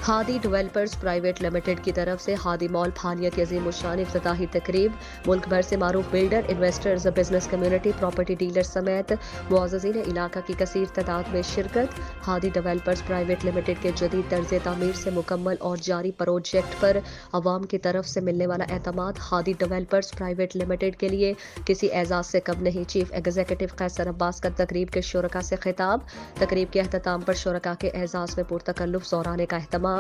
ہادی developers private limited کی طرف سے ہادی مال پھانیہ کی عظیم الشان افتتاحی تقریب، ملک بھر سے معروف builder, investors, business community, property dealer سمیت معززین علاقہ کی کثیر تعداد میں شرکت۔ ہادی ڈیولپرز پرائیویٹ لمیٹڈ کے جدید طرز تعمیر سے مکمل اور جاری پروجیکٹ پر عوام کی طرف سے ملنے والا اعتماد ہادی ڈیولپرز پرائیویٹ لمیٹڈ کے لیے کسی اعزاز سے کم نہیں۔ چیف ایگزیکٹو قیصر عباس کا تقریب کے شرکاء سے خطاب۔ تقریب کے اختتام پر شرکاء کے اعزاز میں پرتکلف زورانے کا اہتمام۔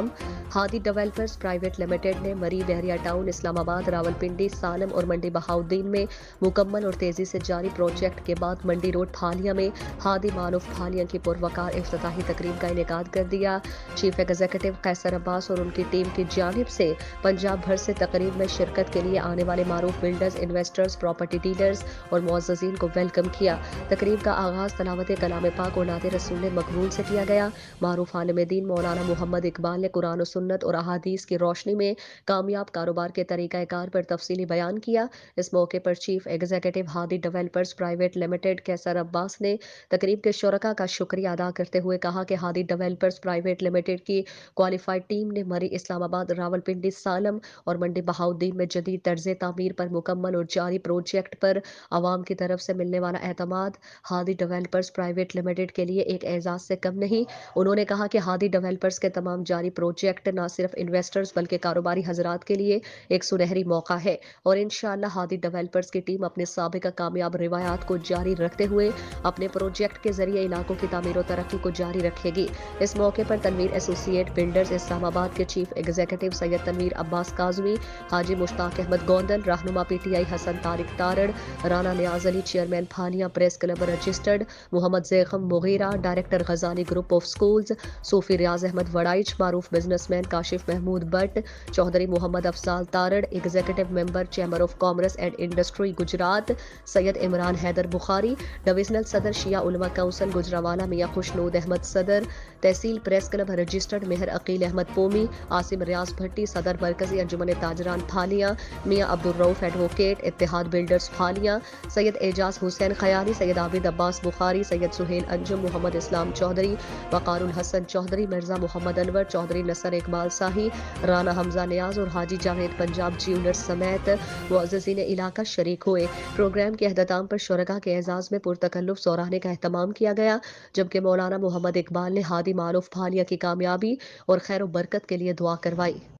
ہادی ڈیولپرز پرائیویٹ لمیٹڈ نے مری، بحریہ ٹاؤن، اسلام آباد، راولپنڈی، سالم اور منڈی بہاؤالدین میں مکمل اور تیزی سے جاری پروجیکٹ کے بعد منڈی روڈ پھانیہ میں ہادی مال آف پھانیہ کی پروقار افتتاحی تقریب کا انعقاد کر دیا۔ چیف ایگزیکٹو قیصر عباس اور ان کی ٹیم کی جانب سے پنجاب بھر سے تقریب میں شرکت کے لیے آنے والے معروف بلڈرز، انویسٹرز، پراپرٹی ڈیلرز اور معززین کو ویلکم کیا۔ تقریب کا آغاز تلاوت کلام پاک اور نعت رسول مقبول سے کیا گیا۔ معروف عالم دین مولانا محمد اقبال نے قرآن و سنت اور احادیث کی روشنی میں کامیاب کاروبار کے طریقہ کار پر تفصیلی بیان کیا۔ اس موقع پر چیف ایگزیکٹو ہادی ڈیولپرز پرائیویٹ لمیٹڈ قیصر عباس نے تقریب کے شرکاء کا شکریہ ادا کرتے ہوئے کہا کہ ہادی ڈیولپرز پرائیویٹ لمیٹڈ کی کوالیفائڈ ٹیم نے مری، اسلام آباد، راولپنڈی، سالم اور منڈی بہاؤالدین میں جدید طرز تعمیر پر مکمل اور جاری پروجیکٹ پر عوام کی طرف سے ملنے والا اعتماد ہادی ڈیولپرز پرائیویٹ لمیٹڈ کے لیے ایک اعزاز سے کم نہیں۔ انہوں نے کہا کہ ہادی ڈیولپرز کے تمام جاری پروجیکٹ نہ صرف انویسٹرز بلکہ کاروباری حضرات کے لیے ایک سنہری موقع ہے اور انشاءاللہ ہادی ڈیولپرز کی ٹیم اپنے سابقہ کامیاب روایات کو جاری رکھتے ہوئے اپنے پروجیکٹ کے ذریعے علاقوں کی تعمیر و ترقی کو جاری رکھے گی۔ اس موقع پر تنویر ایسوسی ایٹ بلڈرز اسلام آباد کے چیف ایگزیکٹو سید تنویر عباس کاظمی، حاجی مشتاق احمد گوندل، رہنما P T I Hassan Tariq Tarar, Rana Niaz Ali chairman پھانیہ press club registered, Muhammad Zaigham Mughira director Ghazali group of schools, Sufi Riaz Ahmed Warraich, معروف businessman Kashif Mahmood Butt, Chaudhry Muhammad Afzal Tarar, executive member chamber of commerce and industry Gujrat Syed Imran Haider Bukhari, divisional صدر شیعہ علماء کونسل گوجرانوالہ میاں خوشنود احمد صدر، تحصیل پریس کلب رجسٹرڈ مہر عقیل احمد پومی، عاصم ریاض بھٹی، صدر مرکزی انجمن تاجران پھانیہ میاں عبدالرؤف ایڈوکیٹ، اتحاد بلڈرز پھانیہ سید اعجاز حسین خیالی، سید عابد عباس بخاری، سید سہیل انجم، محمد اسلام چودھری، وقار الحسن چودھری، مرزا محمد انور چودھری، نصر اقبال شاہی، رانا حمزہ نیاز اور حاجی جاوید پنجاب جیولرز سمیت معززین علاقہ شریک ہوئے۔ پروگرام کے اختتام پر شرکاء کے اعزاز میں پرتکلف زورانے کا اہتمام کیا گیا، جبکہ مولانا محمد اقبال نے ہادی مال آف پھانیہ کی کامیابی اور خیر و برکت کے لیے دعا کروائی۔